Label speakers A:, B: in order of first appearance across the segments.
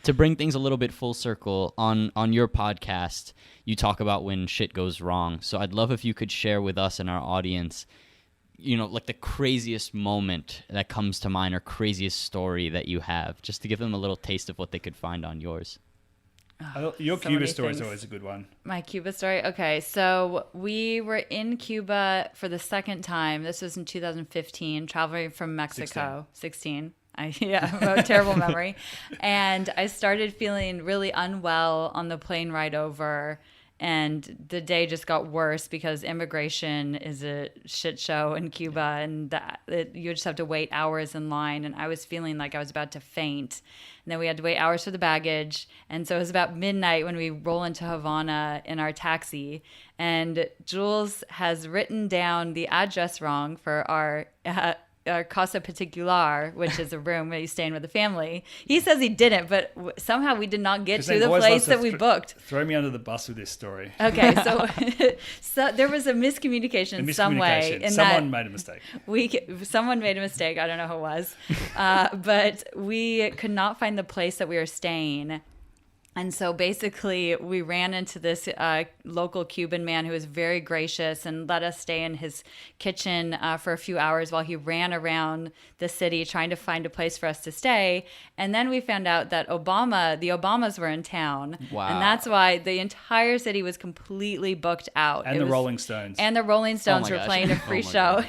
A: to bring things a little bit full circle, on your podcast, you talk about when shit goes wrong. So I'd love if you could share with us and our audience, like the craziest moment that comes to mind or craziest story that you have, just to give them a little taste of what they could find on yours.
B: Your Cuba story is always a good one.
C: My Cuba story? Okay, so we were in Cuba for the second time. This was in 2015, traveling from Mexico. 16. I have a terrible memory. And I started feeling really unwell on the plane ride over. And the day just got worse because immigration is a shit show in Cuba, and you just have to wait hours in line. And I was feeling like I was about to faint. And then we had to wait hours for the baggage. And so it was about midnight when we roll into Havana in our taxi. And Jules has written down the address wrong for our Casa Particular, which is a room where he's staying with the family. He says he didn't, but somehow we did not get to the place that we booked.
B: Throw me under the bus with this story.
C: Okay, so there was a miscommunication in some way.
B: Someone made a mistake.
C: Someone made a mistake. I don't know who it was. But we could not find the place that we were staying. And so basically we ran into this local Cuban man who was very gracious and let us stay in his kitchen for a few hours while he ran around the city trying to find a place for us to stay. And then we found out that the Obamas were in town.
A: Wow.
C: And that's why the entire city was completely booked out.
B: And the Rolling Stones.
C: And the Rolling Stones were playing a free show.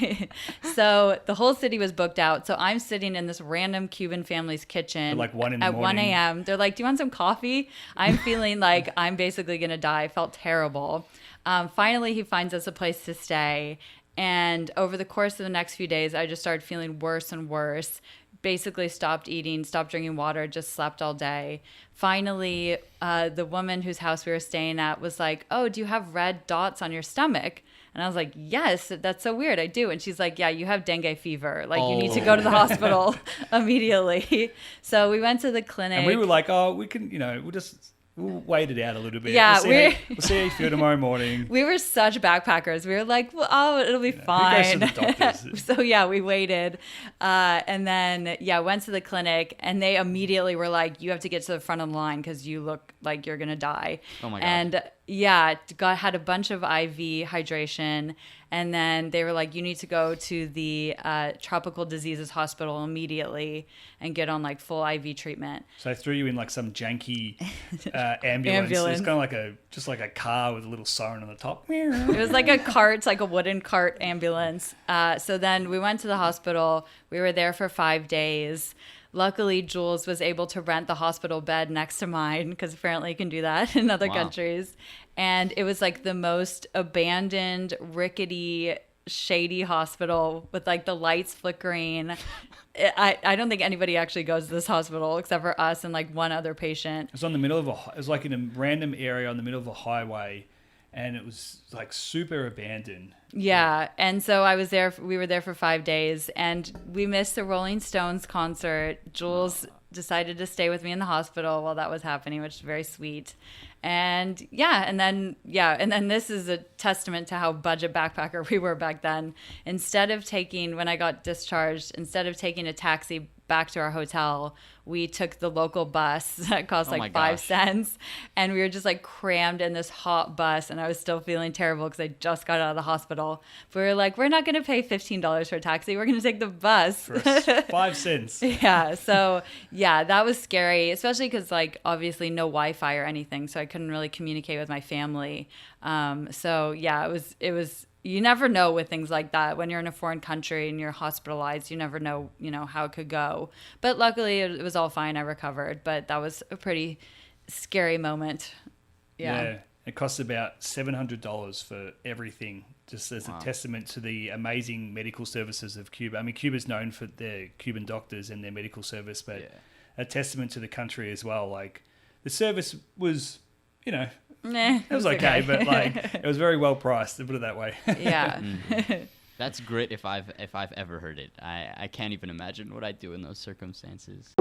C: So the whole city was booked out. So I'm sitting in this random Cuban family's kitchen
B: at like 1 in the morning.
C: 1 a.m. They're like, do you want some coffee? I'm feeling like I'm basically going to die. I felt terrible. Finally, he finds us a place to stay. And over the course of the next few days, I just started feeling worse and worse. Basically stopped eating, stopped drinking water, just slept all day. Finally, the woman whose house we were staying at was like, oh, do you have red dots on your stomach? And I was like, yes, that's so weird. I do. And she's like, yeah, you have dengue fever. Like, you need to go to the hospital immediately. So we went to the clinic.
B: And we were like, oh, we can, we'll wait it out a little bit.
C: Yeah,
B: we'll see how you feel tomorrow morning.
C: We were such backpackers. We were like, well, it'll be fine.
B: Who goes to the doctors?
C: So yeah, we waited. And then, went to the clinic, and they immediately were like, you have to get to the front of the line because you look like you're going to die.
A: Oh my God.
C: And had a bunch of IV hydration. And then they were like, you need to go to the tropical diseases hospital immediately and get on like full IV treatment.
B: So they threw you in like some janky ambulance. It's kind of like a car with a little siren on the top.
C: It was like a cart, like a wooden cart ambulance. So then we went to the hospital. We were there for 5 days. Luckily, Jules was able to rent the hospital bed next to mine because apparently you can do that in other countries. And it was like the most abandoned, rickety, shady hospital with like the lights flickering. I don't think anybody actually goes to this hospital except for us and like one other patient.
B: It was on the middle of it was like in a random area on the middle of a highway, and it was like super abandoned.
C: Yeah, and so we were there for 5 days, and we missed the Rolling Stones concert. Jules decided to stay with me in the hospital while that was happening, which is very sweet. And then this is a testament to how budget backpacker we were back then. When I got discharged, instead of taking a taxi back to our hotel, we took the local bus that cost like 5 cents, and we were just like crammed in this hot bus, and I was still feeling terrible because I just got out of the hospital. But we were like, we're not going to pay $15 for a taxi. We're going to take the bus.
B: For 5 cents.
C: Yeah. So that was scary, especially because like obviously no Wi-Fi or anything. So I couldn't really communicate with my family. It was, you never know with things like that. When you're in a foreign country and you're hospitalized, you never know, how it could go. But luckily it was all fine. I recovered, but that was a pretty scary moment. Yeah.
B: It costs about $700 for everything, just as a testament to the amazing medical services of Cuba. I mean, Cuba's known for their Cuban doctors and their medical service, but a testament to the country as well. Like, the service was, it was okay, but like it was very well priced, to put it that way.
C: Yeah.
A: That's grit if I've ever heard it. I can't even imagine what I'd do in those circumstances.